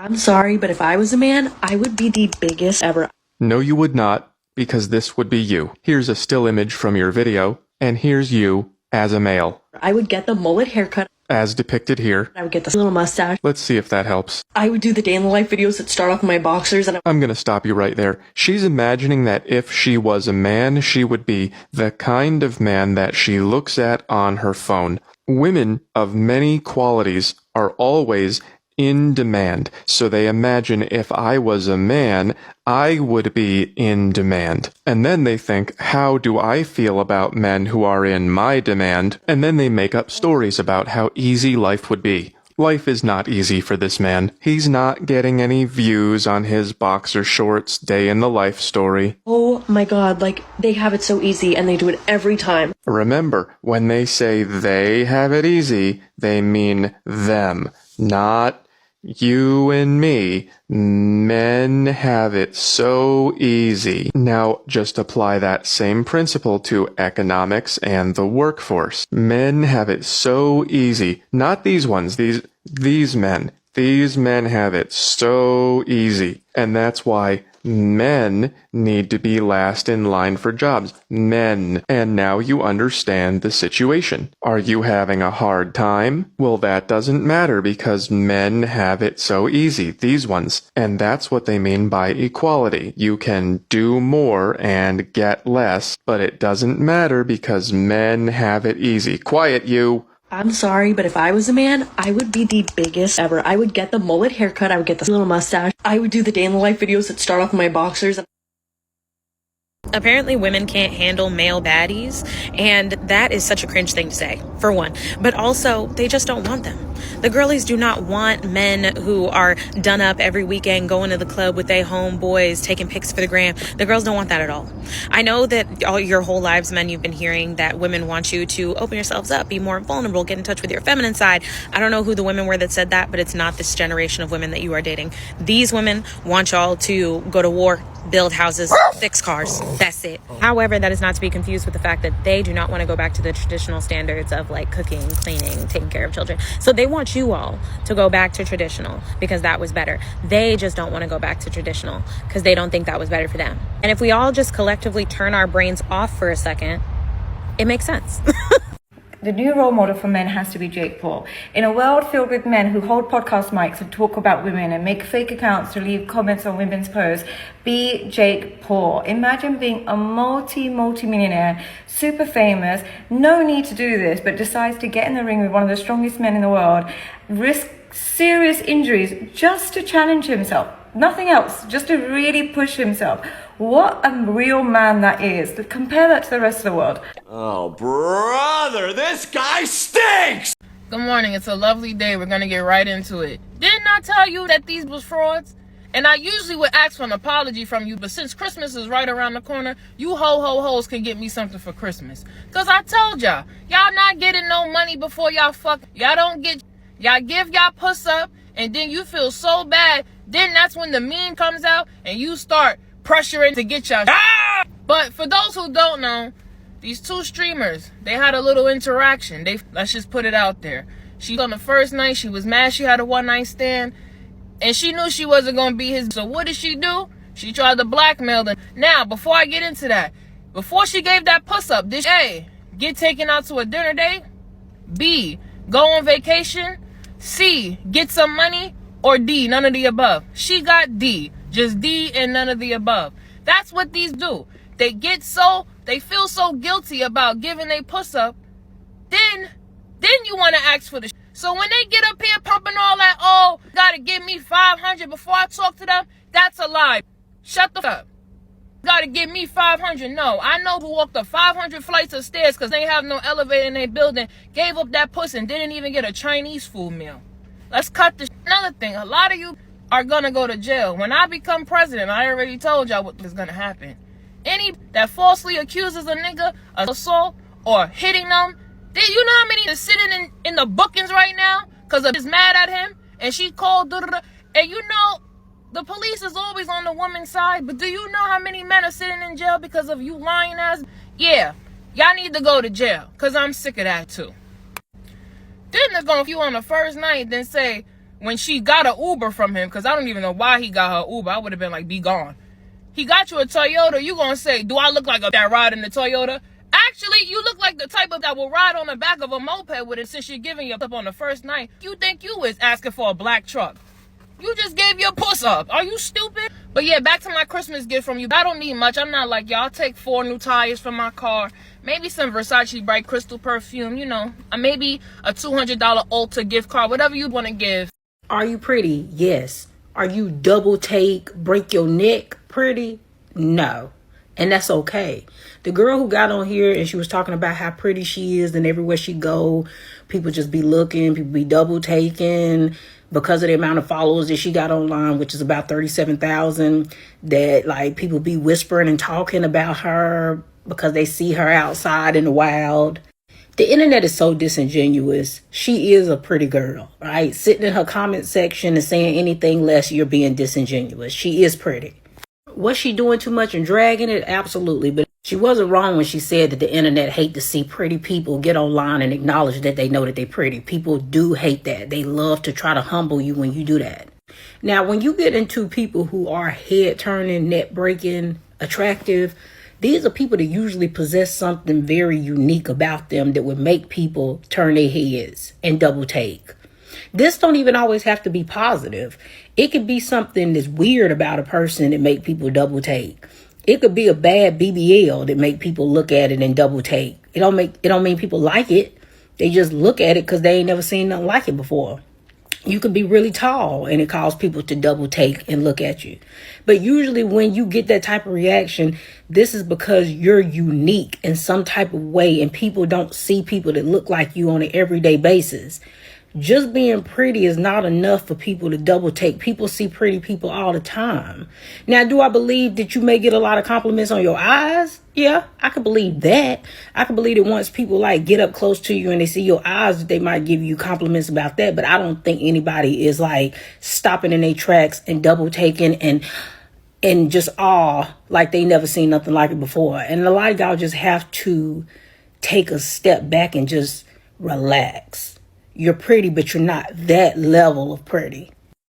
I'm sorry, but if I was a man, I would be the biggest ever. No, you would not, because this would be you. Here's a still image from your video, and here's you as a male. I would get the mullet haircut. As depicted here. I would get the little mustache. Let's see if that helps. I would do the day in the life videos that start off in my boxers, and I'm gonna stop you right there. She's imagining that if she was a man, she would be the kind of man that she looks at on her phone. Women of many qualities are always in demand, so they imagine if I was a man, I would be in demand. And then they think, how do I feel about men who are in my demand? And then they make up stories about how easy life would be. Life is not easy for this man. He's not getting any views on his boxer shorts day in the life story. oh my god, like, they have it so easy and they do it every time. Remember, when they say they have it easy, they mean them, not you and me. Men have it so easy. Now, just apply that same principle to economics and the workforce. Men have it so easy. Not these ones, these men. These men have it so easy. And that's why men need to be last in line for jobs. Men. And now you understand the situation. Are you having a hard time? Well, that doesn't matter because men have it so easy. These ones. And that's what they mean by equality. You can do more and get less, but it doesn't matter because men have it easy. Quiet, you! I'm sorry, but if I was a man, I would be the biggest ever. I would get the mullet haircut. I would get the little mustache. I would do the day in the life videos that start off in my boxers. Apparently women can't handle male baddies, and that is such a cringe thing to say, for one. But also, they just don't want them. The girlies do not want men who are done up every weekend, going to the club with their homeboys, taking pics for the gram. The girls don't want that at all. I know that all your whole lives, men, you've been hearing that women want you to open yourselves up, be more vulnerable, get in touch with your feminine side. I don't know who the women were that said that, but it's not this generation of women that you are dating. These women want y'all to go to war, build houses, fix cars. That's it. However, that is not to be confused with the fact that they do not want to go back to the traditional standards of like cooking, cleaning, taking care of children. So they want you all to go back to traditional because that was better. They just don't want to go back to traditional because they don't think that was better for them. And if we all just collectively turn our brains off for a second, it makes sense. The new role model for men has to be Jake Paul. In a world filled with men who hold podcast mics and talk about women and make fake accounts to leave comments on women's posts, be Jake Paul. Imagine being a multi-millionaire, super famous, no need to do this, but decides to get in the ring with one of the strongest men in the world, risk serious injuries just to challenge himself. Nothing else, just to really push himself. What a real man that is. Compare that to the rest of the world. Oh, brother, this guy stinks! Good morning. It's a lovely day. We're going to get right into it. Didn't I tell you that these was frauds? And I usually would ask for an apology from you, but since Christmas is right around the corner, you hoes can get me something for Christmas. Because I told y'all not getting no money before y'all fuck. Y'all give y'all puss up, and then you feel so bad. Then that's when the meme comes out, and you start pressuring to get y'all. Ah! But for those who don't know, these two streamers, they had a little interaction. Let's just put it out there. She on the first night, she was mad she had a one-night stand, and she knew she wasn't going to be his. So what did she do? She tried to blackmail them. Now, before I get into that, before she gave that puss up, did she A, get taken out to a dinner date? B, go on vacation? C, get some money? Or D, none of the above? She got D. Just D and none of the above. That's what these do. They feel so guilty about giving a puss up. Then you want to ask for the So when they get up here pumping all that, oh, gotta give me 500 before I talk to them, that's a lie. Shut the fuck up. Gotta give me 500. No, I know who walked up 500 flights of stairs because they have no elevator in their building, gave up that puss and didn't even get a Chinese food meal. Let's cut this. Another thing, a lot of you are gonna go to jail. When I become president, I already told y'all what is gonna happen. Any that falsely accuses a nigga of assault or hitting them, you know how many is sitting in the bookings right now because of is mad at him and she called and you know the police is always on the woman's side, but do you know how many men are sitting in jail because of you lying ass? Yeah, y'all need to go to jail because I'm sick of that too. Then they're gonna you on the first night then say when she got an Uber from him, because I don't even know why he got her Uber. I would have been like, be gone. He got you a Toyota. You gonna say, do I look like that ride in the Toyota? Actually, you look like the type of that will ride on the back of a moped with it, since you're giving you up on the first night. You think you is asking for a black truck. You just gave your puss up. Are you stupid? But yeah, back to my Christmas gift from you. I don't need much. I'm not like y'all. Take 4 new tires from my car. Maybe some Versace Bright Crystal perfume, you know. Maybe a $200 Ulta gift card. Whatever you want to give. Are you pretty? Yes. Are you double take, break your neck pretty? No. And that's okay. The girl who got on here and she was talking about how pretty she is, and everywhere she go, people just be looking, people be double taking because of the amount of followers that she got online, which is about 37,000, that like people be whispering and talking about her because they see her outside in the wild. The internet is so disingenuous. She is a pretty girl, right? Sitting in her comment section and saying anything less, you're being disingenuous. She is pretty. Was she doing too much and dragging it? Absolutely. But she wasn't wrong when she said that the internet hate to see pretty people get online and acknowledge that they know that they're pretty. People do hate that. They love to try to humble you when you do that. Now, when you get into people who are head-turning, net-breaking, attractive, these are people that usually possess something very unique about them that would make people turn their heads and double take. This don't even always have to be positive. It could be something that's weird about a person that make people double take. It could be a bad BBL that make people look at it and double take. It don't mean people like it. They just look at it because they ain't never seen nothing like it before. You could be really tall and it causes people to double take and look at you. But usually when you get that type of reaction, this is because you're unique in some type of way and people don't see people that look like you on an everyday basis. Just being pretty is not enough for people to double take. People see pretty people all the time. Now, do I believe that you may get a lot of compliments on your eyes? Yeah, I can believe that. I can believe that once people like get up close to you and they see your eyes, they might give you compliments about that. But I don't think anybody is like stopping in their tracks and double taking and just awe like they never seen nothing like it before. And a lot of y'all just have to take a step back and just relax. You're pretty, but you're not that level of pretty.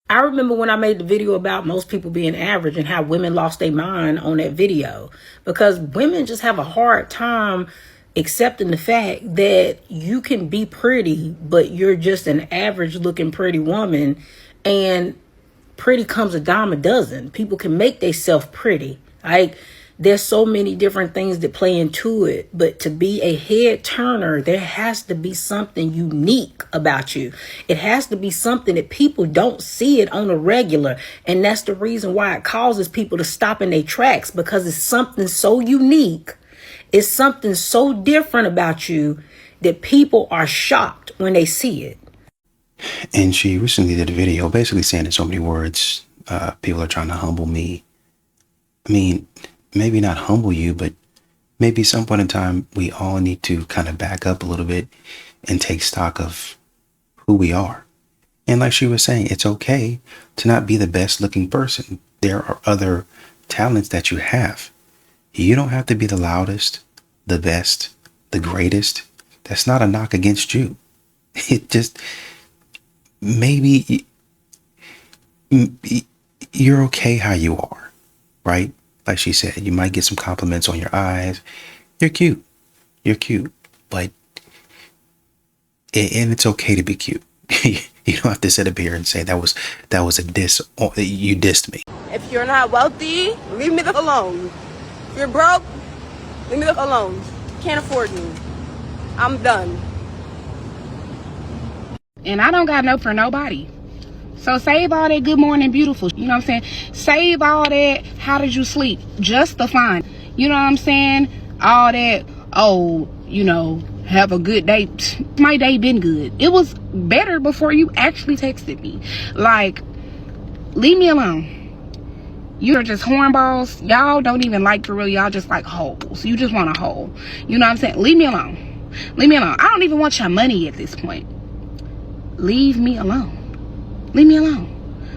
I remember when I made the video about most people being average and how women lost their mind on that video, because women just have a hard time accepting the fact that you can be pretty, but you're just an average looking pretty woman, and pretty comes a dime a dozen. People can make themselves pretty. Like, there's so many different things that play into it, but to be a head turner, there has to be something unique about you. It has to be something that people don't see it on a regular. And that's the reason why it causes people to stop in their tracks, because it's something so unique. It's something so different about you that people are shocked when they see it. And she recently did a video basically saying in so many words, people are trying to humble me. I mean, maybe not humble you, but maybe some point in time, we all need to kind of back up a little bit and take stock of who we are. And like she was saying, it's okay to not be the best looking person. There are other talents that you have. You don't have to be the loudest, the best, the greatest. That's not a knock against you. It just, maybe you're okay how you are, right? Like she said, you might get some compliments on your eyes. You're cute. You're cute. But, and it's okay to be cute. You don't have to sit up here and say that was a diss. You dissed me. If you're not wealthy, leave me the alone. If you're broke, leave me the alone. Can't afford me. I'm done. And I don't got no for nobody. So save all that good morning beautiful. You know what I'm saying? Save all that how did you sleep? Just the fine. You know what I'm saying? All that, oh, you know, have a good day. My day been good. It was better before you actually texted me. Like, leave me alone. You're just hornballs. Y'all don't even like for real. Y'all just like holes. You just want a hole. You know what I'm saying? Leave me alone. Leave me alone. I don't even want your money at this point. Leave me alone. Leave me alone.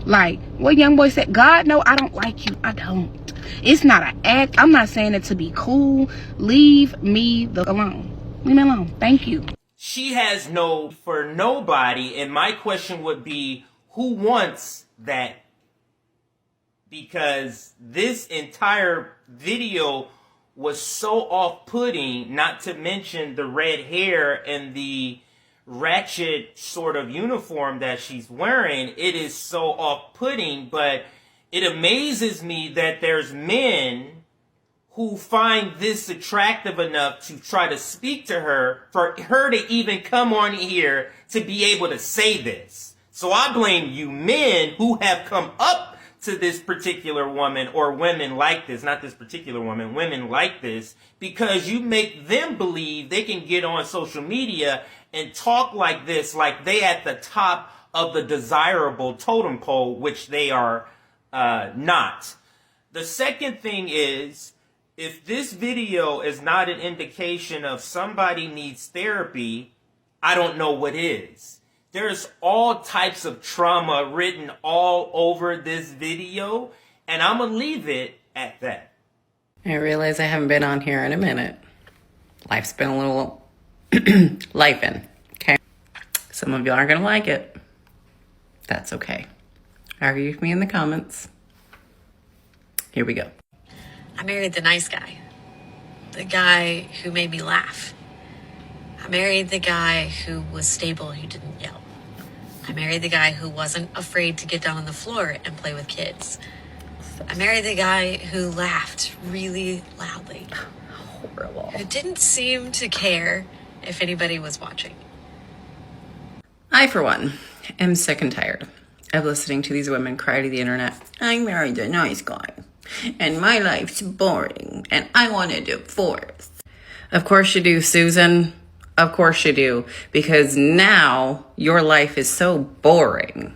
Like what young boy said, God, no, I don't like you. I don't. It's not an act. I'm not saying it to be cool. Leave me alone. Leave me alone. Thank you. She has no for nobody. And my question would be, who wants that? Because this entire video was so off-putting, not to mention the red hair and the ratchet sort of uniform that she's wearing. It is so off-putting, but it amazes me that there's men who find this attractive enough to try to speak to her, for her to even come on here to be able to say this. So I blame you men who have come up to this particular woman, or women like this, not this particular woman, women like this, because you make them believe they can get on social media and talk like this, like they at the top of the desirable totem pole, which they are not. The second thing is, if this video is not an indication of somebody needs therapy, I don't know what is. There's all types of trauma written all over this video, and I'm going to leave it at that. I realize I haven't been on here in a minute. Life's been a little lifing, okay? Some of you aren't going to like it. That's okay. Argue with me in the comments. Here we go. I married the nice guy. The guy who made me laugh. I married the guy who was stable, who didn't yell. I married the guy who wasn't afraid to get down on the floor and play with kids. I married the guy who laughed really loudly. Horrible. Who didn't seem to care if anybody was watching. I, for one, am sick and tired of listening to these women cry to the internet. I married a nice guy, and my life's boring, and I want a divorce. Of course you do, Susan. Of course you do. Because now your life is so boring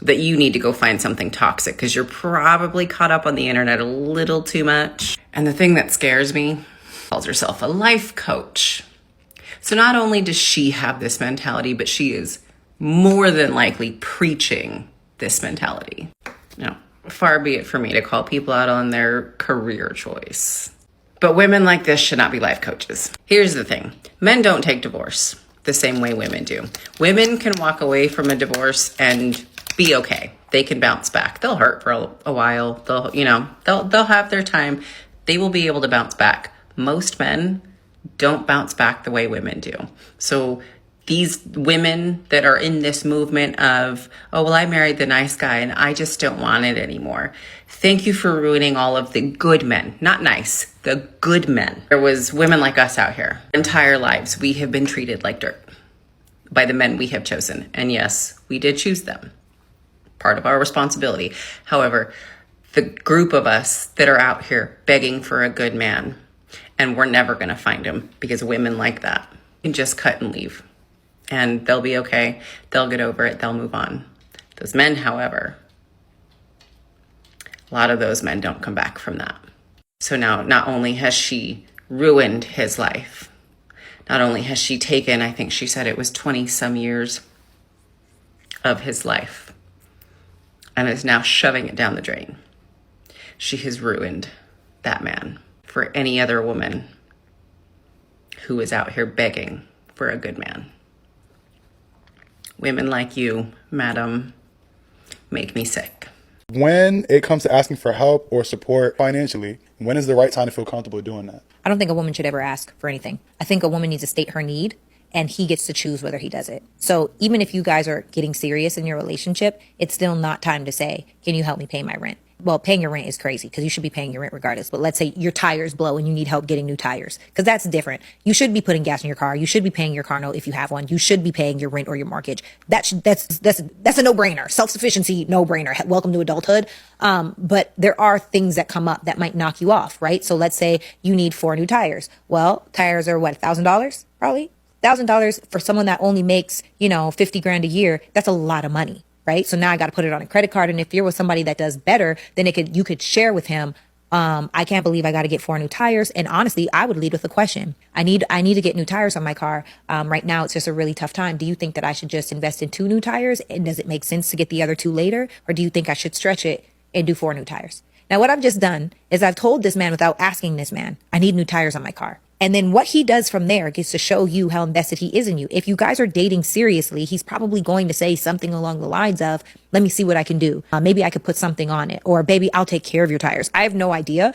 that you need to go find something toxic, because you're probably caught up on the internet a little too much. And the thing that scares me, calls herself a life coach. So not only does she have this mentality, but she is more than likely preaching this mentality. Now, far be it for me to call people out on their career choice. But women like this should not be life coaches. Here's the thing. Men don't take divorce the same way women do. Women can walk away from a divorce and be okay. They can bounce back. They'll hurt for a while. They'll have their time. They will be able to bounce back. Most men don't bounce back the way women do. So these women that are in this movement of, oh, well, I married the nice guy and I just don't want it anymore. Thank you for ruining all of the good men. Not nice, the good men. There was women like us out here. Our entire lives, we have been treated like dirt by the men we have chosen. And yes, we did choose them. Part of our responsibility. However, the group of us that are out here begging for a good man, and we're never going to find him, because women like that can just cut and leave. And they'll be okay. They'll get over it. They'll move on. Those men, however, a lot of those men don't come back from that. So now, not only has she ruined his life, not only has she taken, I think she said it was 20 some years of his life, and is now shoving it down the drain. She has ruined that man for any other woman who is out here begging for a good man. Women like you, madam, make me sick. When it comes to asking for help or support financially, when is the right time to feel comfortable doing that? I don't think a woman should ever ask for anything. I think a woman needs to state her need, and he gets to choose whether he does it. So even if you guys are getting serious in your relationship, it's still not time to say, can you help me pay my rent? Well, paying your rent is crazy because you should be paying your rent regardless. But let's say your tires blow and you need help getting new tires, because that's different. You should be putting gas in your car. You should be paying your car note if you have one. You should be paying your rent or your mortgage. That's a no-brainer. Self-sufficiency, no-brainer. Welcome to adulthood. But there are things that come up that might knock you off, right? So let's say you need 4 new tires. Well, tires are what, $1,000 probably? $1,000 for someone that only makes, 50 grand a year. That's a lot of money. Right. So now I got to put it on a credit card. And if you're with somebody that does better, then you could share with him. I can't believe I got to get 4 new tires. And honestly, I would lead with a question. I need to get new tires on my car. Right now, it's just a really tough time. Do you think that I should just invest in 2 new tires? And does it make sense to get the other 2 later? Or do you think I should stretch it and do 4 new tires? Now, what I've just done is I've told this man without asking this man, I need new tires on my car. And then what he does from there gets to show you how invested he is in you. If you guys are dating seriously, he's probably going to say something along the lines of, let me see what I can do. Maybe I could put something on it. Or baby, I'll take care of your tires. I have no idea.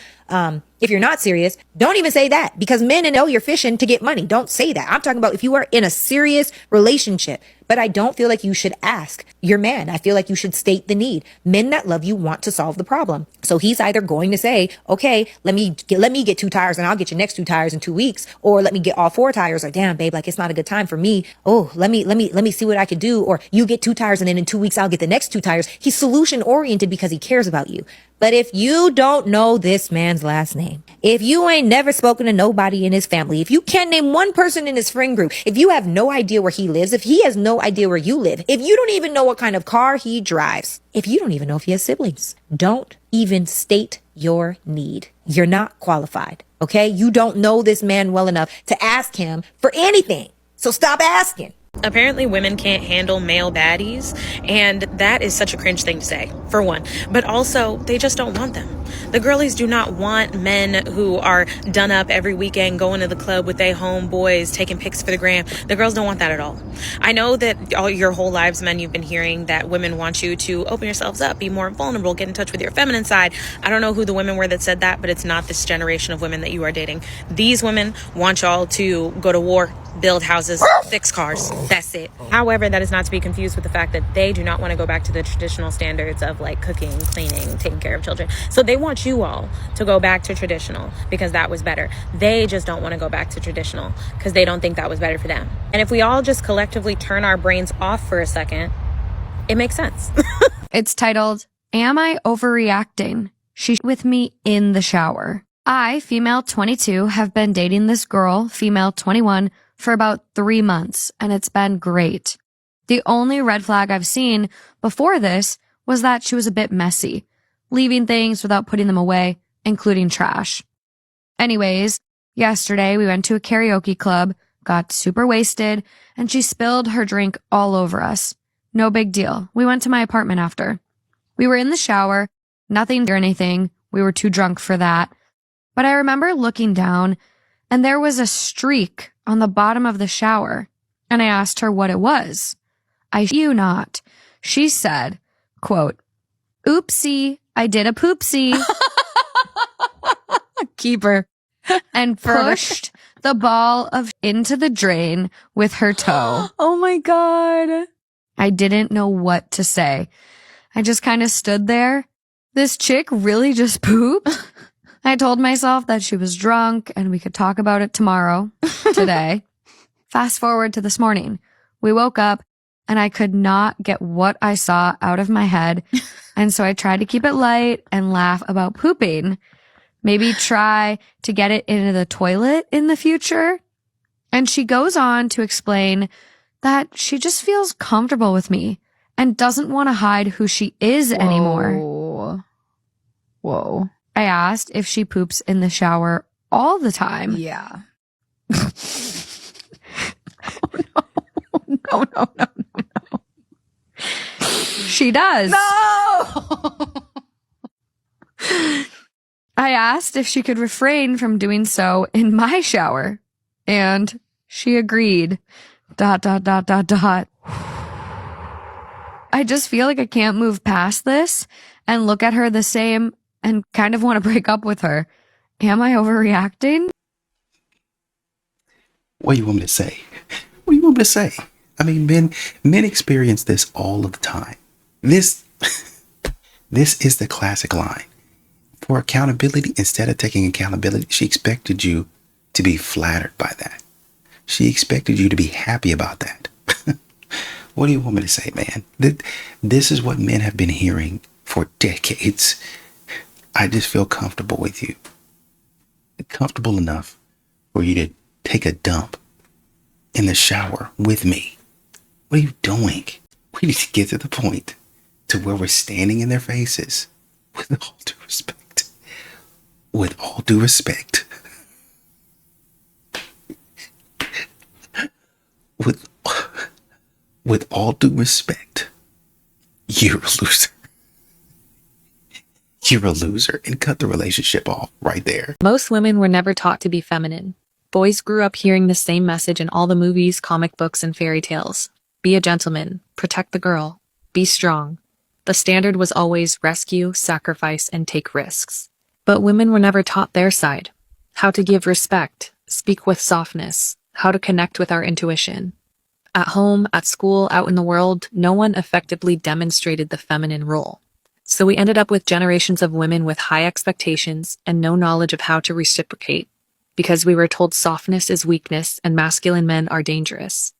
If you're not serious, don't even say that, because men know you're fishing to get money. Don't say that. I'm talking about if you are in a serious relationship. But I don't feel like you should ask your man. I feel like you should state the need. Men that love you want to solve the problem. So he's either going to say, okay, let me get 2 tires and I'll get your next 2 tires in 2 weeks. Or let me get all 4 tires. Or damn, babe, like it's not a good time for me. Oh, let me see what I could do. Or you get 2 tires and then in 2 weeks, I'll get the next 2 tires. He's solution oriented because he cares about you. But if you don't know this man's last name, if you ain't never spoken to nobody in his family, if you can't name one person in his friend group, if you have no idea where he lives, if he has no idea where you live, if you don't even know what kind of car he drives, if you don't even know if he has siblings, don't even state your need. You're not qualified. Okay? You don't know this man well enough to ask him for anything. So stop asking. Apparently women can't handle male baddies, and that is such a cringe thing to say, for one. But also, they just don't want them. The girlies do not want men who are done up every weekend, going to the club with their homeboys, taking pics for the gram. The girls don't want that at all. I know that all your whole lives, men, you've been hearing that women want you to open yourselves up, be more vulnerable, get in touch with your feminine side. I don't know who the women were that said that, but it's not this generation of women that you are dating. These women want y'all to go to war, build houses, fix cars. That's it. However, that is not to be confused with the fact that they do not want to go back to the traditional standards of like cooking, cleaning, taking care of children. So they want you all to go back to traditional because that was better. They just don't want to go back to traditional because they don't think that was better for them. And if we all just collectively turn our brains off for a second, it makes sense. It's titled, Am I Overreacting? She's with me in the shower. I, female 22, have been dating this girl, female 21, for about 3 months, and it's been great. The only red flag I've seen before this was that she was a bit messy, leaving things without putting them away, including trash. Anyways, yesterday we went to a karaoke club, got super wasted, and she spilled her drink all over us. No big deal. We went to my apartment after. We were in the shower, nothing or anything. We were too drunk for that. But I remember looking down, and there was a streak on the bottom of the shower, and I asked her what it was. I you not. She said, quote, oopsie, I did a poopsie. Keeper. And pushed the ball of into the drain with her toe. Oh my God. I didn't know what to say. I just kind of stood there. This chick really just pooped? I told myself that she was drunk and we could talk about it tomorrow, today. Fast forward to this morning. We woke up and I could not get what I saw out of my head. And so I tried to keep it light and laugh about pooping. Maybe try to get it into the toilet in the future. And she goes on to explain that she just feels comfortable with me and doesn't want to hide who she is anymore. Whoa. I asked if she poops in the shower all the time. Yeah. No. She does. No! I asked if she could refrain from doing so in my shower, and she agreed. ... I just feel like I can't move past this and look at her the same and kind of want to break up with her. Am I overreacting? What do you want me to say? What do you want me to say? I mean, men experience this all of the time. This is the classic line. For accountability, instead of taking accountability, she expected you to be flattered by that. She expected you to be happy about that. What do you want me to say, man? This is what men have been hearing for decades. I just feel comfortable with you. Comfortable enough for you to take a dump in the shower with me. What are you doing? We need to get to the point to where we're standing in their faces with all due respect. With all due respect. With all due respect. You're a loser. You're a loser, and cut the relationship off right there. Most women were never taught to be feminine. Boys grew up hearing the same message in all the movies, comic books, and fairy tales. Be a gentleman, protect the girl, be strong. The standard was always rescue, sacrifice, and take risks. But women were never taught their side. How to give respect, speak with softness, how to connect with our intuition. At home, at school, out in the world, no one effectively demonstrated the feminine role. So we ended up with generations of women with high expectations and no knowledge of how to reciprocate, because we were told softness is weakness and masculine men are dangerous.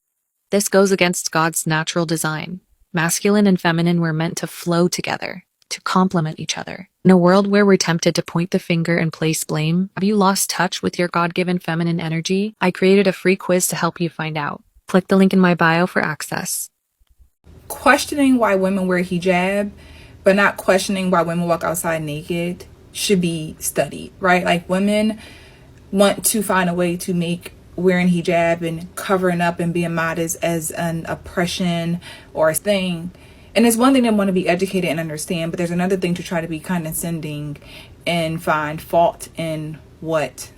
This goes against God's natural design. Masculine and feminine were meant to flow together, to complement each other. In a world where we're tempted to point the finger and place blame, have you lost touch with your God-given feminine energy? I created a free quiz to help you find out. Click the link in my bio for access. Questioning why women wear hijab, but not questioning why women walk outside naked, should be studied, right? Like, women want to find a way to make wearing hijab and covering up and being modest as an oppression or a thing. And it's one thing to want to be educated and understand, but there's another thing to try to be condescending and find fault in what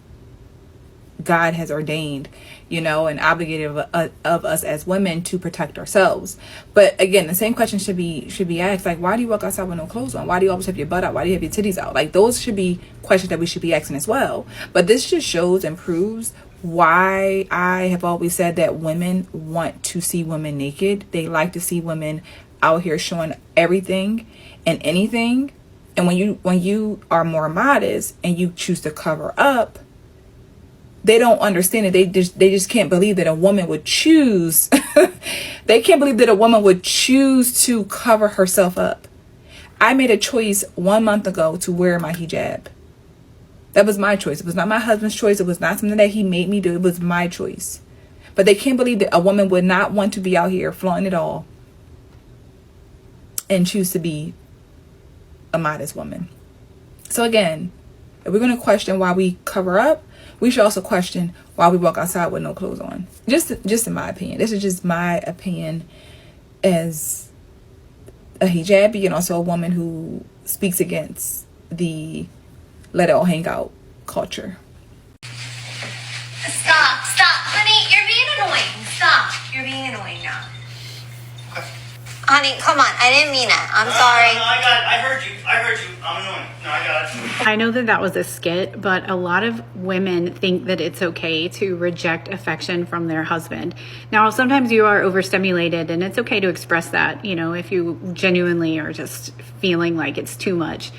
God has ordained, and obligated of us as women to protect ourselves. But again, the same question should be asked, like, why do you walk outside with no clothes on? Why do you always have your butt out? Why do you have your titties out? Like, those should be questions that we should be asking as well. But this just shows and proves why I have always said that women want to see women naked. They like to see women out here showing everything and anything. And when you are more modest and you choose to cover up, they don't understand it. They just can't believe that a woman would choose. They can't believe that a woman would choose to cover herself up. I made a choice 1 month ago to wear my hijab. That was my choice. It was not my husband's choice. It was not something that he made me do. It was my choice. But they can't believe that a woman would not want to be out here flaunting it all and choose to be a modest woman. So again, if we're going to question why we cover up, we should also question why we walk outside with no clothes on. Just in my opinion. This is just my opinion as a hijabi and also a woman who speaks against the let it all hang out culture. Stop, honey, you're being annoying. Stop, you're being annoying now. Honey, come on, I didn't mean it. I'm sorry. No, I heard you. I'm annoying. No, I got it. I know that was a skit, but a lot of women think that it's okay to reject affection from their husband. Now, sometimes you are overstimulated, and it's okay to express that, if you genuinely are just feeling like it's too much,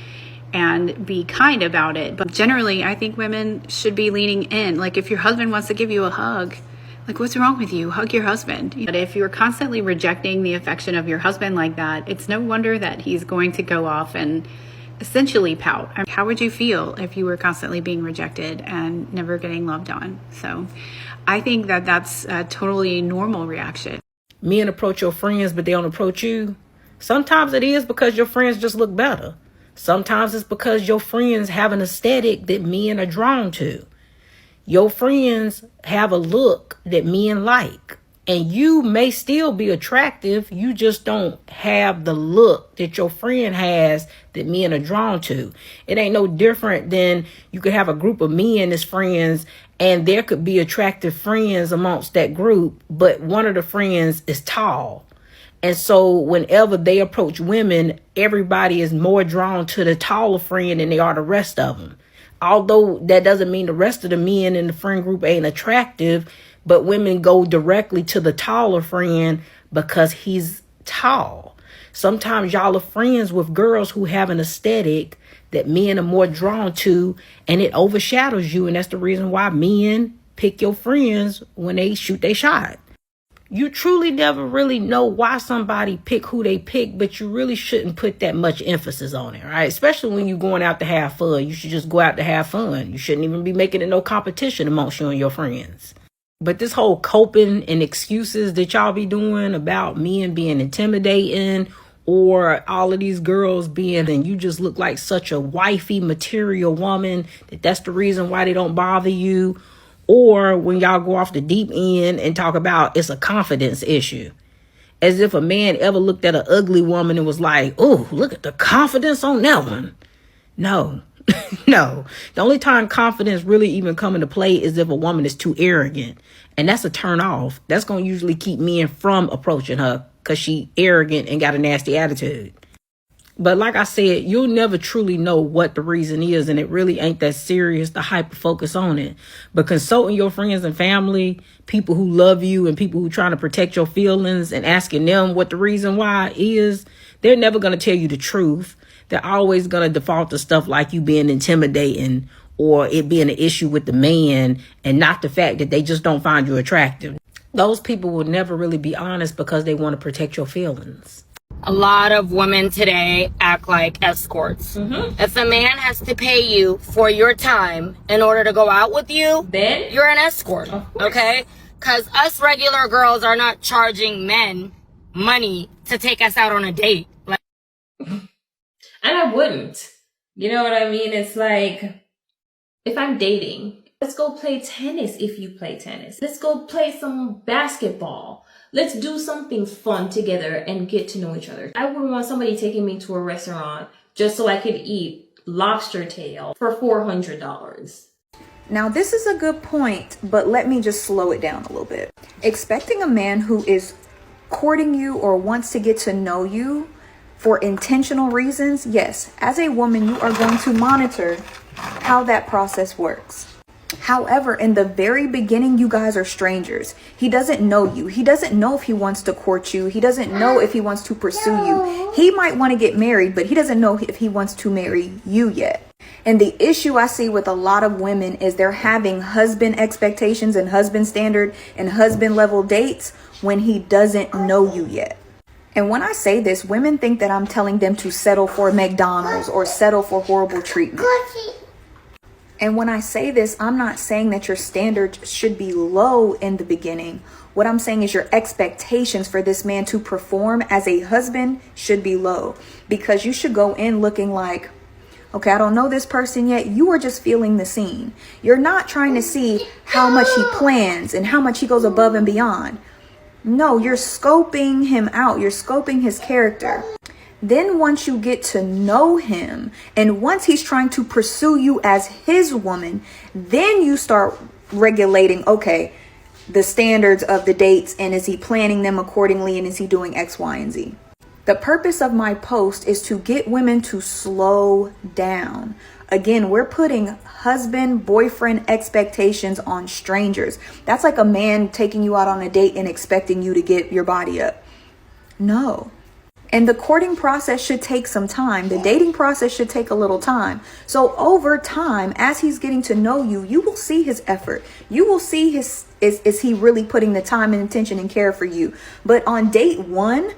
and be kind about it. But generally, I think women should be leaning in. Like, if your husband wants to give you a hug, like, what's wrong with you? Hug your husband. But if you're constantly rejecting the affection of your husband like that, it's no wonder that he's going to go off and essentially pout. How would you feel if you were constantly being rejected and never getting loved on? So I think that that's a totally normal reaction. Men approach your friends, but they don't approach you. Sometimes it is because your friends just look better. Sometimes it's because your friends have an aesthetic that men are drawn to. Your friends have a look that men like, and you may still be attractive. You just don't have the look that your friend has that men are drawn to. It ain't no different than you could have a group of men as friends, and there could be attractive friends amongst that group, but one of the friends is tall. And so whenever they approach women, everybody is more drawn to the taller friend than they are the rest of them. Although that doesn't mean the rest of the men in the friend group ain't attractive, but women go directly to the taller friend because he's tall. Sometimes y'all are friends with girls who have an aesthetic that men are more drawn to, and it overshadows you. And that's the reason why men pick your friends when they shoot their shot. You truly never really know why somebody pick who they pick, but you really shouldn't put that much emphasis on it, right? Especially when you're going out to have fun. You should just go out to have fun. You shouldn't even be making it no competition amongst you and your friends. But this whole coping and excuses that y'all be doing about men being intimidating, or all of these girls being, and you just look like such a wifey material woman that's the reason why they don't bother you. Or when y'all go off the deep end and talk about it's a confidence issue. As if a man ever looked at an ugly woman and was like, oh, look at the confidence on that one. No, No. The only time confidence really even come into play is if a woman is too arrogant. And that's a turn off. That's going to usually keep men from approaching her because she arrogant and got a nasty attitude. But like I said, you'll never truly know what the reason is, and it really ain't that serious to hyper focus on it. But consulting your friends and family, people who love you and people who trying to protect your feelings, and asking them what the reason why is, they're never going to tell you the truth. They're always going to default to stuff like you being intimidating or it being an issue with the man, and not the fact that they just don't find you attractive. Those people will never really be honest because they want to protect your feelings. A lot of women today act like escorts. If a man has to pay you for your time in order to go out with you, then you're an escort, okay? Because us regular girls are not charging men money to take us out on a date. Like, and I wouldn't. You know what I mean? It's like, if I'm dating, let's go play tennis if you play tennis. Let's go play some basketball. Let's do something fun together and get to know each other. I wouldn't want somebody taking me to a restaurant just so I could eat lobster tail for $400. Now, this is a good point, but let me just slow it down a little bit. Expecting a man who is courting you or wants to get to know you for intentional reasons, yes, as a woman, you are going to monitor how that process works. However, in the very beginning, you guys are strangers. He doesn't know you. He doesn't know if he wants to court you. He doesn't know if he wants to pursue you. He might want to get married, but he doesn't know if he wants to marry you yet. And the issue I see with a lot of women is they're having husband expectations and husband standard and husband level dates when he doesn't know you yet. And when I say this, women think that I'm telling them to settle for McDonald's or settle for horrible treatment. And when I say this, I'm not saying that your standards should be low in the beginning. What I'm saying is your expectations for this man to perform as a husband should be low, because you should go in looking like, okay, I don't know this person yet. You are just feeling the scene. You're not trying to see how much he plans and how much he goes above and beyond. No, you're scoping him out. You're scoping his character. Then once you get to know him, and once he's trying to pursue you as his woman, then you start regulating, okay, the standards of the dates, and is he planning them accordingly, and is he doing X, Y, and Z? The purpose of my post is to get women to slow down. Again, we're putting husband, boyfriend expectations on strangers. That's like a man taking you out on a date and expecting you to get your body up. No. And the courting process should take some time. The dating process should take a little time. So over time, as he's getting to know you, you will see his effort. You will see is he really putting the time and attention and care for you. But on date one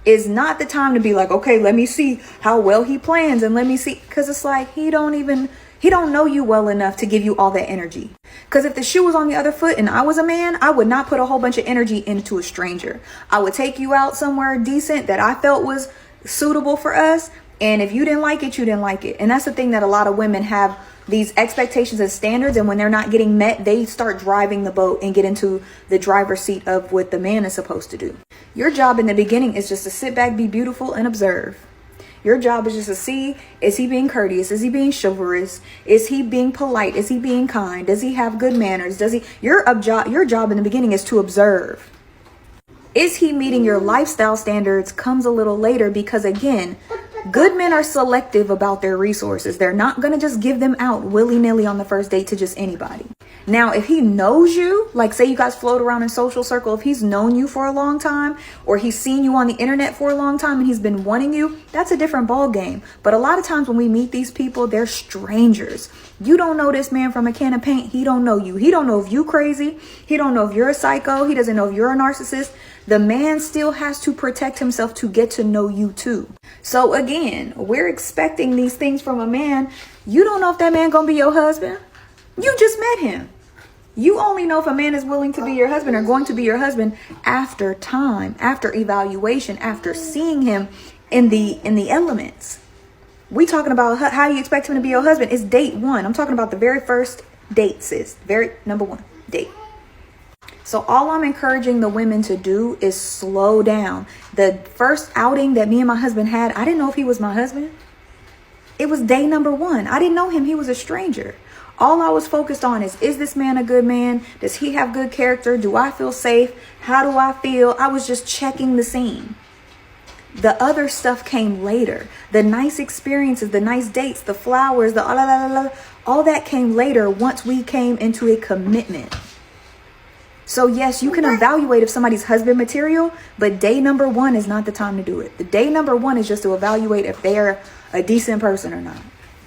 is not the time to be like, okay, let me see how well he plans, and let me see, because it's like he don't know you well enough to give you all that energy. Because if the shoe was on the other foot and I was a man, I would not put a whole bunch of energy into a stranger. I would take you out somewhere decent that I felt was suitable for us. And if you didn't like it, you didn't like it. And that's the thing, that a lot of women have these expectations and standards, and when they're not getting met, they start driving the boat and get into the driver's seat of what the man is supposed to do. Your job in the beginning is just to sit back, be beautiful, and observe. Your job is just to see, is he being courteous? Is he being chivalrous? Is he being polite? Is he being kind? Does he have good manners? Your job in the beginning is to observe. Is he meeting your lifestyle standards comes a little later, because again, good men are selective about their resources. They're not going to just give them out willy-nilly on the first date to just anybody. Now, if he knows you, like say you guys float around in social circle, if he's known you for a long time, or he's seen you on the internet for a long time and he's been wanting you, that's a different ball game. But a lot of times when we meet these people, they're strangers. You don't know this man from a can of paint. He don't know you. He don't know if you crazy. He don't know if you're a psycho. He doesn't know if you're a narcissist. The man still has to protect himself to get to know you too. So again, we're expecting these things from a man. You don't know if that man gonna be your husband. You just met him. You only know if a man is willing to be your husband or going to be your husband after time, after evaluation, after seeing him in the elements. We talking about how you expect him to be your husband. It's date one. I'm talking about the very first date, sis. Very number one date. So all I'm encouraging the women to do is slow down. The first outing that me and my husband had, I didn't know if he was my husband. It was day number 1. I didn't know him. He was a stranger. All I was focused on is this man a good man? Does he have good character? Do I feel safe? How do I feel? I was just checking the scene. The other stuff came later. The nice experiences, the nice dates, the flowers, the all that came later once we came into a commitment. So yes, you can evaluate if somebody's husband material, but day number 1 is not the time to do it. The day number 1 is just to evaluate if they're a decent person or not.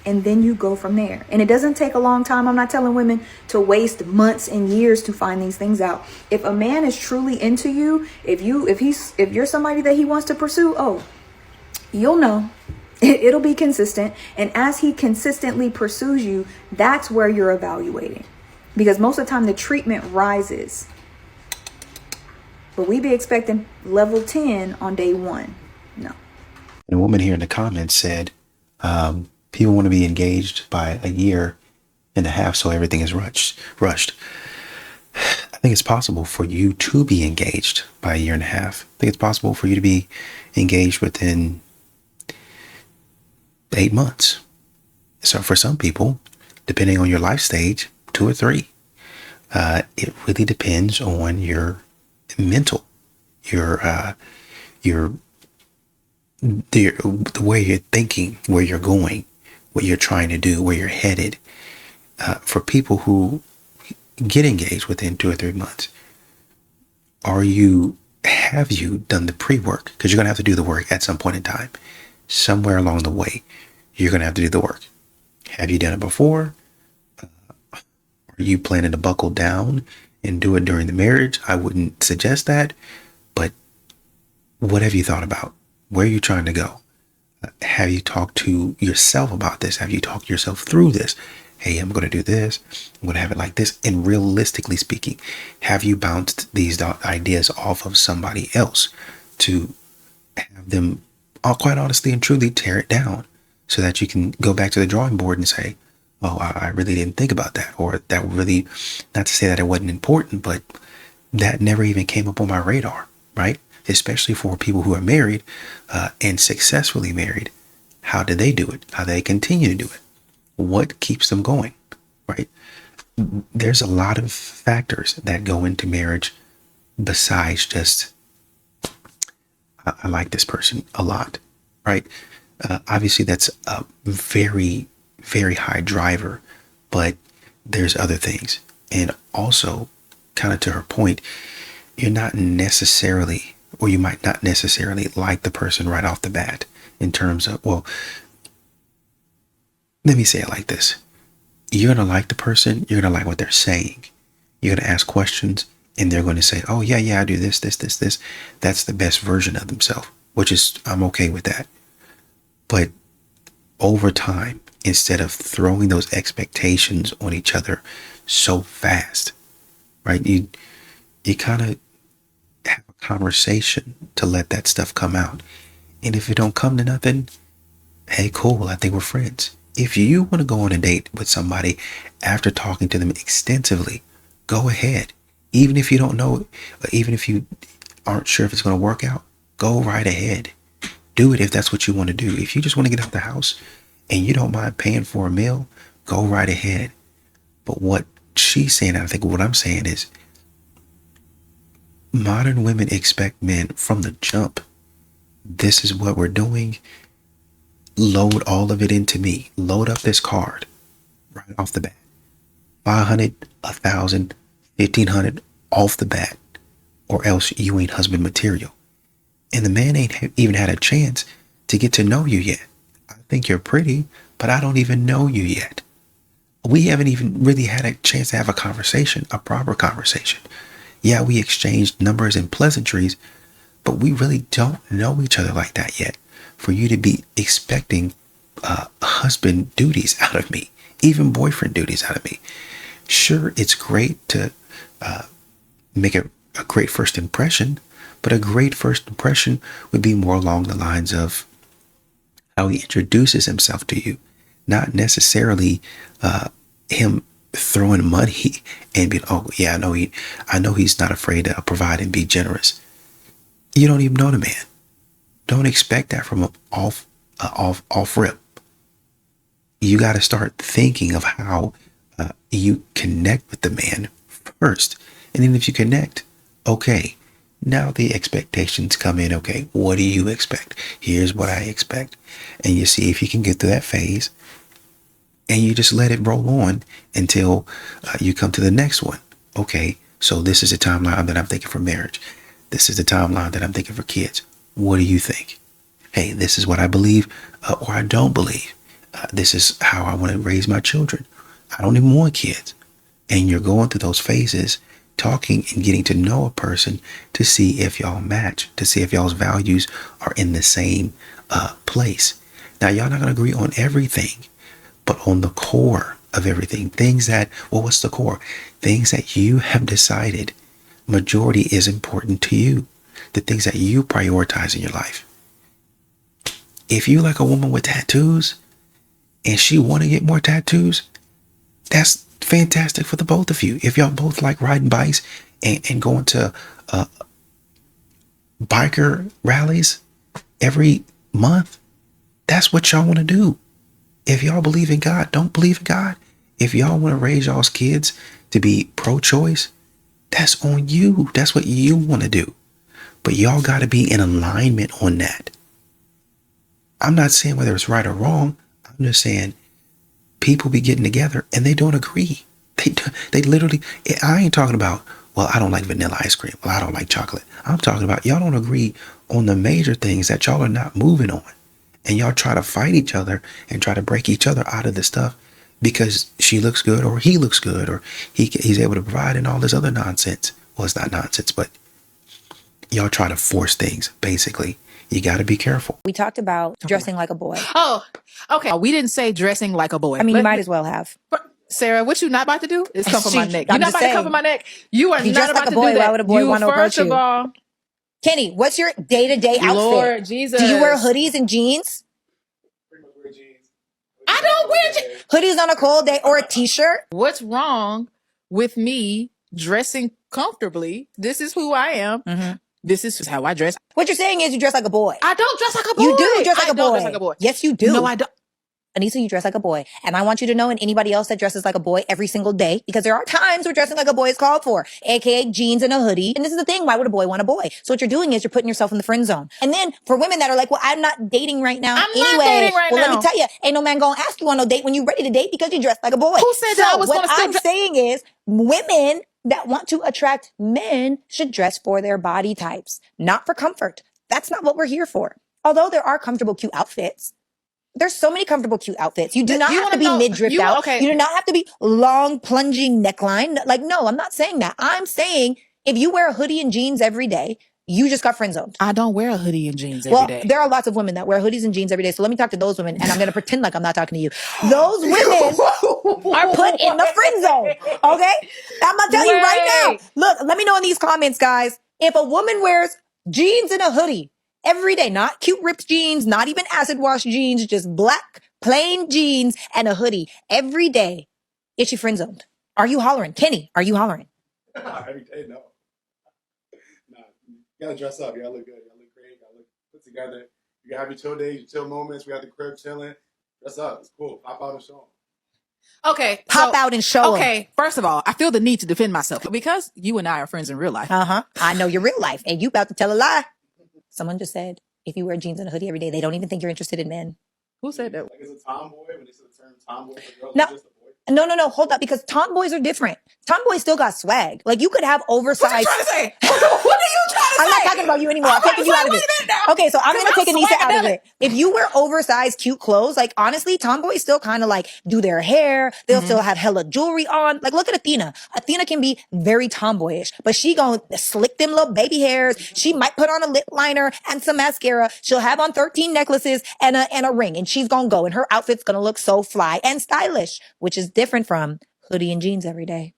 And then you go from there. And it doesn't take a long time. I'm not telling women to waste months and years to find these things out. If a man is truly into you, if you're somebody that he wants to pursue, oh, you'll know. It'll be consistent. And as he consistently pursues you, that's where you're evaluating. Because most of the time the treatment rises. But we be expecting level 10 on day 1. No. And a woman here in the comments said, people want to be engaged by a year and a half, so everything is rushed. I think it's possible for you to be engaged by a year and a half. I think it's possible for you to be engaged within 8 months. So for some people, depending on your life stage, 2 or 3. It really depends on your mental, the way you're thinking, where you're going, what you're trying to do, where you're headed. For people who get engaged within 2 or 3 months, have you done the pre-work? Because you're going to have to do the work at some point in time. Somewhere along the way, you're going to have to do the work. Have you done it before? Are you planning to buckle down and do it during the marriage? I wouldn't suggest that. But what have you thought about? Where are you trying to go? Have you talked to yourself about this? Have you talked yourself through this? Hey, I'm going to do this. I'm going to have it like this. And realistically speaking, have you bounced these ideas off of somebody else to have them, quite honestly and truly, tear it down so that you can go back to the drawing board and say, oh, I really didn't think about that. Or that really, not to say that it wasn't important, but that never even came up on my radar, right? Especially for people who are married and successfully married. How do they do it? How do they continue to do it? What keeps them going, right? There's a lot of factors that go into marriage besides just, I like this person a lot, right? Obviously, that's a very, very high driver, but there's other things. And also, kind of to her point, you're not necessarily, or you might not necessarily like the person right off the bat in terms of, well, let me say it like this. You're going to like the person. You're going to like what they're saying. You're going to ask questions and they're going to say, oh, yeah, I do this. That's the best version of themselves, which is, I'm okay with that. But over time, instead of throwing those expectations on each other so fast, right? You kind of have a conversation to let that stuff come out. And if it don't come to nothing, hey, cool, I think we're friends. If you want to go on a date with somebody after talking to them extensively, go ahead. Even if you don't know, even if you aren't sure if it's going to work out, go right ahead. Do it if that's what you want to do. If you just want to get out the house and you don't mind paying for a meal, go right ahead. But what she's saying, and I think what I'm saying is, modern women expect men from the jump. This is what we're doing. Load all of it into me. Load up this card right off the bat. 500, 1,000, 1,500 off the bat, or else you ain't husband material. And the man ain't even had a chance to get to know you yet. I think you're pretty, but I don't even know you yet. We haven't even really had a chance to have a conversation, a proper conversation. Yeah, we exchanged numbers and pleasantries, but we really don't know each other like that yet. For you to be expecting husband duties out of me, even boyfriend duties out of me. Sure, it's great to make a great first impression, but a great first impression would be more along the lines of how he introduces himself to you, not necessarily him throwing money and being, oh yeah, I know he's not afraid to provide and be generous. You don't even know the man. Don't expect that from him off rip. you got to start thinking of how you connect with the man first. And then if you connect, okay, now the expectations come in. Okay, what do you expect? Here's what I expect. And you see if you can get through that phase, and you just let it roll on until you come to the next one. Okay, so this is the timeline that I'm thinking for marriage. This is the timeline that I'm thinking for kids. What do you think? Hey, this is what I believe or I don't believe. This is how I want to raise my children. I don't even want kids. And you're going through those phases, talking and getting to know a person to see if y'all match, to see if y'all's values are in the same place. Now, y'all not going to agree on everything, but on the core of everything, things that, well, what's the core? Things that you have decided majority is important to you. The things that you prioritize in your life. If you like a woman with tattoos and she want to get more tattoos, that's fantastic for the both of you. If y'all both like riding bikes and going to biker rallies every month, that's what y'all want to do. If y'all believe in God, don't believe in God. If y'all want to raise y'all's kids to be pro-choice, that's on you. That's what you want to do. But y'all got to be in alignment on that. I'm not saying whether it's right or wrong. I'm just saying people be getting together and they don't agree. They literally, I ain't talking about, well, I don't like vanilla ice cream. Well, I don't like chocolate. I'm talking about y'all don't agree on the major things that y'all are not moving on. And y'all try to fight each other and try to break each other out of the stuff because she looks good or he looks good or he's able to provide and all this other nonsense. Well, it's not nonsense, but y'all try to force things, basically. You got to be careful. We talked about dressing like a boy. Oh, okay. We didn't say dressing like a boy. I mean, you might as well have. Sarah, what you not about to do is come for my neck. You're I'm not just about to come for saying. my neck. You are If you not dress about like a to boy, do that. why would a boy want to approach First of you? all, Kenny, what's your day-to-day outfit? Lord Jesus. Do you wear hoodies and jeans? I don't wear jeans. Hoodies on a cold day or a t-shirt? What's wrong with me dressing comfortably? This is who I am. Mm-hmm. This is how I dress. What you're saying is you dress like a boy. I don't dress like a boy. You do dress like a boy. I don't dress like a boy. Yes, you do. No, I don't. Anissa, you dress like a boy. And I want you to know, and anybody else that dresses like a boy every single day, because there are times where dressing like a boy is called for, aka jeans and a hoodie. And this is the thing, why would a boy want a boy? So what you're doing is you're putting yourself in the friend zone. And then for women that are like, well, I'm not dating right now anyway. Not dating right well, now. let me tell you, ain't no man gonna ask you on no date when you're ready to date because you dress like a boy. Who said that I was what gonna I'm saying is women that want to attract men should dress for their body types, not for comfort. That's not what we're here for. Although there are comfortable, cute outfits. There's so many comfortable, cute outfits. You do not have to be mid-dripped out. Okay. You do not have to be long, plunging neckline. Like, no, I'm not saying that. I'm saying if you wear a hoodie and jeans every day, you just got friend zoned. I don't wear a hoodie and jeans every day. There are lots of women that wear hoodies and jeans every day. So let me talk to those women, and I'm going to pretend like I'm not talking to you. Those women are put in the friend zone. Okay? I'm going to tell you right now. Look, let me know in these comments, guys. If a woman wears jeans and a hoodie every day, not cute ripped jeans, not even acid wash jeans, just black, plain jeans and a hoodie every day, is she friend zoned? Are you hollering? Kenny, are you hollering? Every day, no. Nah, you gotta dress up. You gotta look good. You gotta look great. You gotta look put together. You gotta have your chill days, your chill moments. We got the crib chilling. Dress up. It's cool. Pop out and show 'em. Okay. Pop out and show 'em. Okay. First of all, I feel the need to defend myself because you and I are friends in real life. Uh-huh. I know your real life, and you about to tell a lie. Someone just said, if you wear jeans and a hoodie every day, they don't even think you're interested in men. Who said that? Like, is a tomboy when they say the term tomboy for girls? No. It's just a boy. No, hold up, because tomboys are different. Tomboys still got swag. Like, you could have oversized. What are you trying to say? What are you trying to say? I'm not talking about you anymore. I'm taking you out of it. Okay, so I'm going to take Anissa out of it. If you wear oversized, cute clothes, like, honestly, tomboys still kind of like do their hair. They'll still have hella jewelry on. Like, look at Athena. Athena can be very tomboyish, but she gonna slick them little baby hairs. She might put on a lip liner and some mascara. She'll have on 13 necklaces and a ring, and she's gonna go, and her outfit's gonna look so fly and stylish, which is different from hoodie and jeans every day.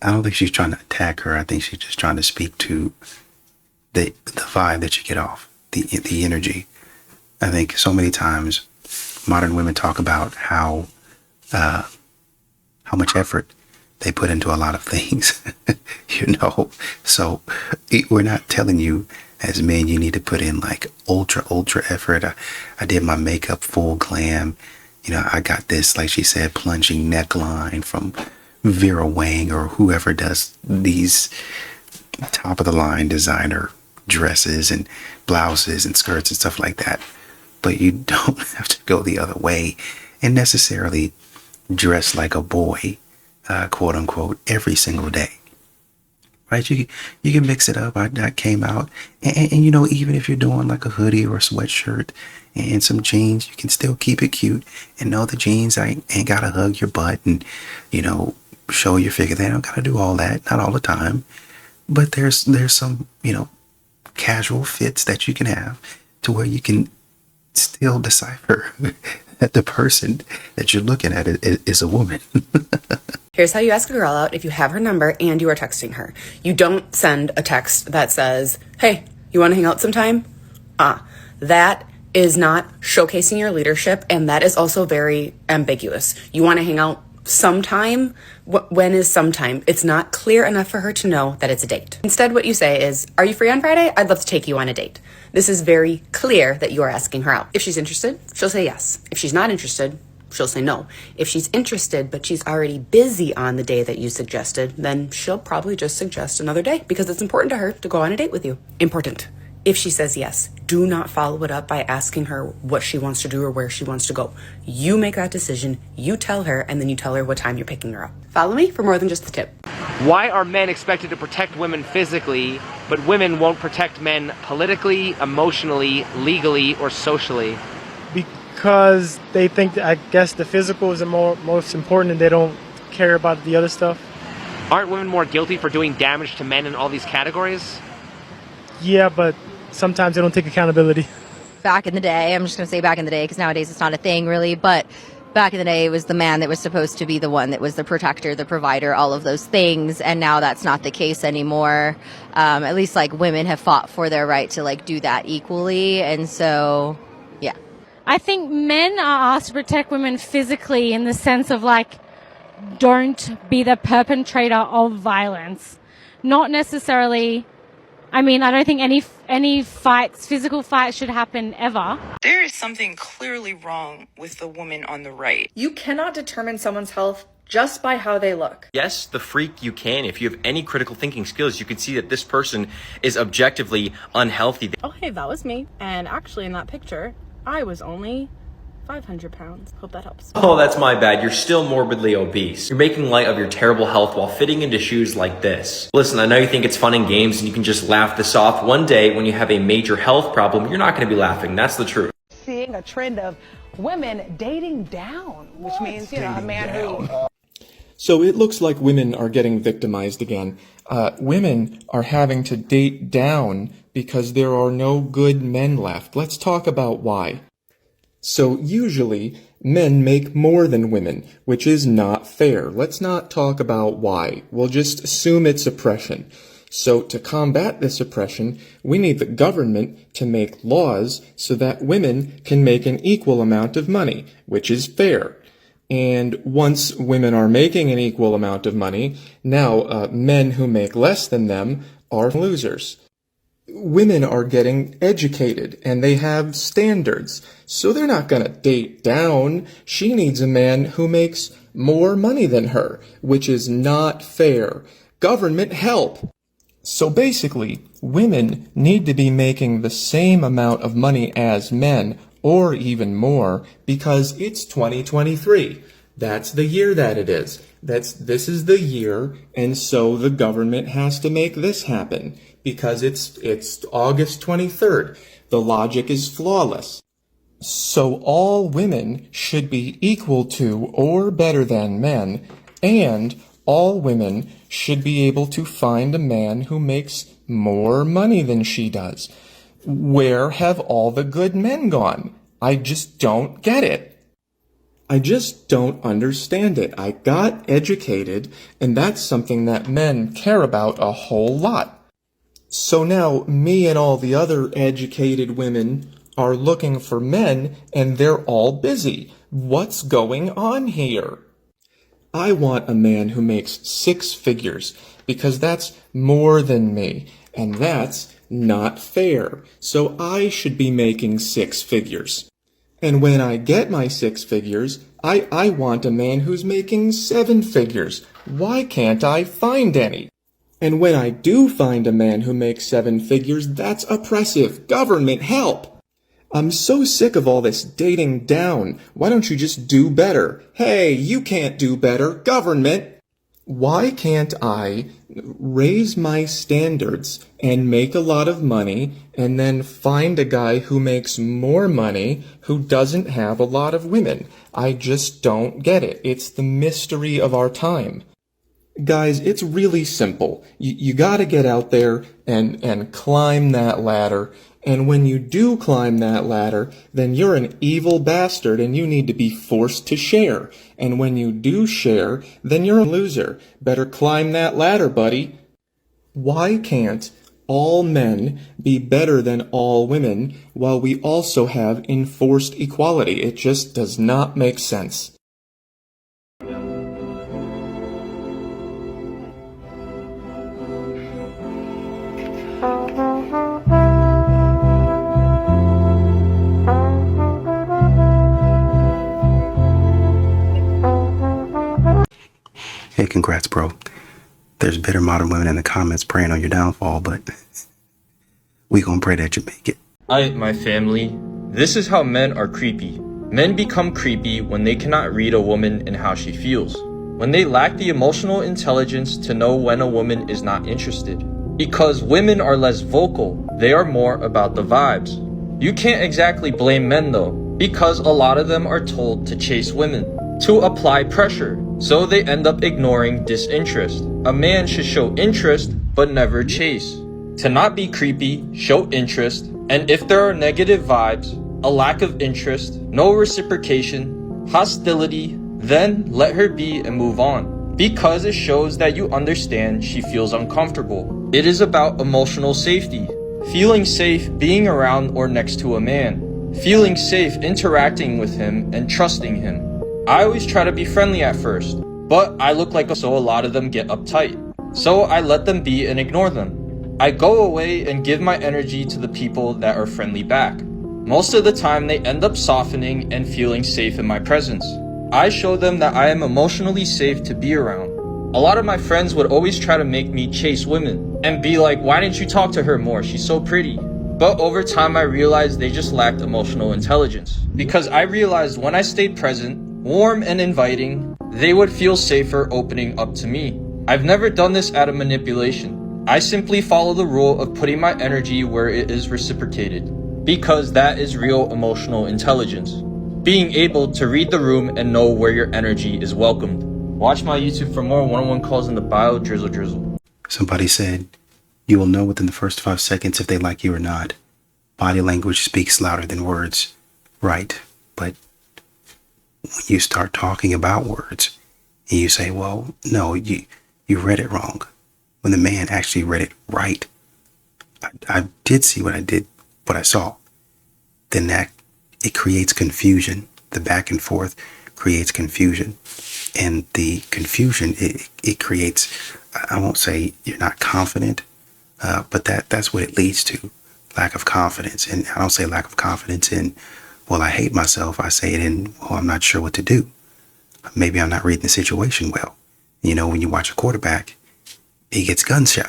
I don't think she's trying to attack her. I think she's just trying to speak to the vibe that you get off, the energy. I think so many times modern women talk about how much effort they put into a lot of things. So we're not telling you as men you need to put in like ultra effort. I did my makeup full glam. I got this, like she said, plunging neckline from Vera Wang or whoever does these top of the line designer dresses and blouses and skirts and stuff like that. But you don't have to go the other way and necessarily dress like a boy, quote unquote, every single day. Right? You can mix it up. I came out and even if you're doing like a hoodie or a sweatshirt and some jeans, you can still keep it cute and know the jeans ain't gotta hug your butt and show your figure. They don't gotta do all that, not all the time. But there's some casual fits that you can have to where you can still decipher that the person that you're looking at is a woman. Here's how you ask a girl out if you have her number and you are texting her. You don't send a text that says, hey, you want to hang out sometime? That is not showcasing your leadership, and that is also very ambiguous. You want to hang out sometime? When is sometime? It's not clear enough for her to know that it's a date. Instead, what you say is, are you free on Friday? I'd love to take you on a date. This is very clear that you are asking her out. If she's interested, she'll say yes. If she's not interested, she'll say no. If she's interested, but she's already busy on the day that you suggested, then she'll probably just suggest another day because it's important to her to go on a date with you. Important. If she says yes, do not follow it up by asking her what she wants to do or where she wants to go. You make that decision, you tell her, and then you tell her what time you're picking her up. Follow me for more than just the tip. Why are men expected to protect women physically, but women won't protect men politically, emotionally, legally, or socially? Because they think, I guess, the physical is the most important and they don't care about the other stuff. Aren't women more guilty for doing damage to men in all these categories? Yeah, but sometimes they don't take accountability. Back in the day, I'm just going to say back in the day because nowadays it's not a thing really, but back in the day it was the man that was supposed to be the one that was the protector, the provider, all of those things, and now that's not the case anymore. At least like women have fought for their right to like do that equally, and so yeah. I think men are asked to protect women physically in the sense of like, don't be the perpetrator of violence. Not necessarily, I don't think any fights, physical fights should happen ever. There is something clearly wrong with the woman on the right. You cannot determine someone's health just by how they look. Yes, the freak you can. If you have any critical thinking skills, you can see that this person is objectively unhealthy. Oh, hey, that was me. And actually in that picture, I was only 500 pounds. Hope that helps. Oh, that's my bad. You're still morbidly obese. You're making light of your terrible health while fitting into shoes like this. Listen, I know you think it's fun and games and you can just laugh this off. One day when you have a major health problem, you're not going to be laughing. That's the truth. Seeing a trend of women dating down, which means, a man who... So it looks like women are getting victimized again. Women are having to date down because there are no good men left. Let's talk about why. So usually men make more than women, which is not fair. Let's not talk about why. We'll just assume it's oppression. So to combat this oppression, we need the government to make laws so that women can make an equal amount of money, which is fair. And once women are making an equal amount of money, now men who make less than them are losers. Women are getting educated and they have standards, so they're not going to date down. She needs a man who makes more money than her, which is not fair. Government help! So basically, women need to be making the same amount of money as men, or even more, because it's 2023. That's the year that it is. This is the year, and so the government has to make this happen, because it's August 23rd. The logic is flawless. So all women should be equal to or better than men, and all women should be able to find a man who makes more money than she does. Where have all the good men gone? I just don't get it. I just don't understand it. I got educated, and that's something that men care about a whole lot. So now, me and all the other educated women are looking for men, and they're all busy. What's going on here? I want a man who makes 6 figures. because that's more than me, and that's not fair. So I should be making 6 figures. And when I get my 6 figures, I want a man who's making 7 figures. Why can't I find any? And when I do find a man who makes 7 figures, that's oppressive. Government, help! I'm so sick of all this dating down. Why don't you just do better? Hey, you can't do better. Government! Why can't I raise my standards and make a lot of money and then find a guy who makes more money who doesn't have a lot of women? I just don't get it. It's the mystery of our time. Guys, it's really simple. You gotta get out there and climb that ladder. And when you do climb that ladder, then you're an evil bastard and you need to be forced to share. And when you do share, then you're a loser. Better climb that ladder, buddy. Why can't all men be better than all women while we also have enforced equality? It just does not make sense. Hey, congrats, bro. There's bitter modern women in the comments praying on your downfall, but we gonna pray that you make it. My family, this is how men are creepy. Men become creepy when they cannot read a woman and how she feels. When they lack the emotional intelligence to know when a woman is not interested. Because women are less vocal, they are more about the vibes. You can't exactly blame men though, because a lot of them are told to chase women, to apply pressure, so they end up ignoring disinterest. A man should show interest, but never chase. To not be creepy, show interest, and if there are negative vibes, a lack of interest, no reciprocation, hostility, then let her be and move on. Because it shows that you understand she feels uncomfortable. It is about emotional safety. Feeling safe being around or next to a man. Feeling safe interacting with him and trusting him. I always try to be friendly at first, but I look like so a lot of them get uptight. So I let them be and ignore them. I go away and give my energy to the people that are friendly back. Most of the time they end up softening and feeling safe in my presence. I show them that I am emotionally safe to be around. A lot of my friends would always try to make me chase women and be like, why didn't you talk to her more? She's so pretty. But over time I realized they just lacked emotional intelligence. Because I realized when I stayed present, warm and inviting, they would feel safer opening up to me. I've never done this out of manipulation. I simply follow the rule of putting my energy where it is reciprocated. Because that is real emotional intelligence. Being able to read the room and know where your energy is welcomed. Watch my YouTube for more one-on-one calls in the bio, drizzle. Somebody said, you will know within the first 5 seconds if they like you or not. Body language speaks louder than words. Right, but when you start talking about words and you say, well, no, you read it wrong. When the man actually read it right, I did see what I saw. Then that, it creates confusion. The back and forth creates confusion. And the confusion, it creates, I won't say you're not confident, but that's what it leads to. Lack of confidence. And I don't say lack of confidence in, well, I hate myself. I say it in, well, I'm not sure what to do. Maybe I'm not reading the situation well. You know, when you watch a quarterback, he gets gun shy.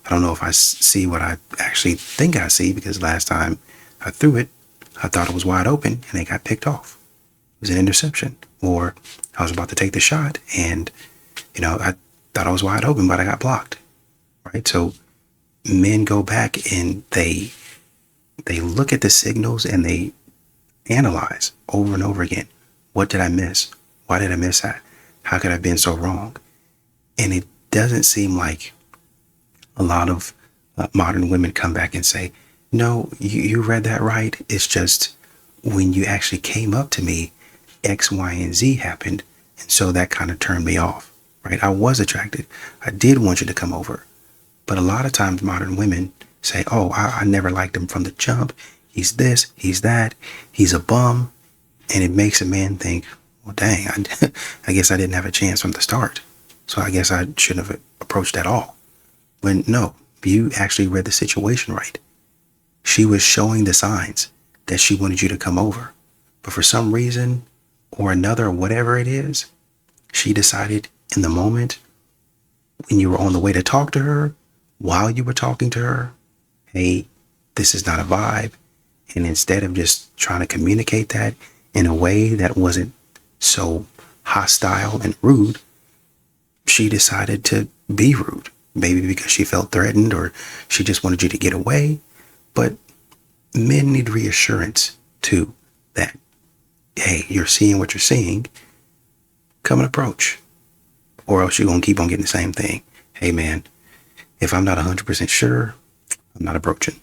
I don't know if I see what I actually think I see, because last time I threw it, I thought it was wide open and it got picked off. It was an interception. Or I was about to take the shot and, I thought I was wide open, but I got blocked. Right? So men go back and they look at the signals and they analyze over and over again. What did I miss? Why did I miss that? How could I have been so wrong? And it doesn't seem like a lot of modern women come back and say, no, you read that right. It's just when you actually came up to me, X, Y, and Z happened. And so that kind of turned me off, right? I was attracted. I did want you to come over. But a lot of times modern women say, oh, I never liked him from the jump. He's this, he's that, he's a bum. And it makes a man think, well, dang, I guess I didn't have a chance from the start. so I guess I shouldn't have approached at all. When no, you actually read the situation right. She was showing the signs that she wanted you to come over. But for some reason or another, whatever it is, she decided in the moment when you were on the way to talk to her, while you were talking to her, hey, this is not a vibe. And instead of just trying to communicate that in a way that wasn't so hostile and rude, she decided to be rude. Maybe because she felt threatened or she just wanted you to get away. But men need reassurance too that, hey, you're seeing what you're seeing. Come and approach. Or else you're going to keep on getting the same thing. Hey, man, if I'm not 100% sure, I'm not approaching.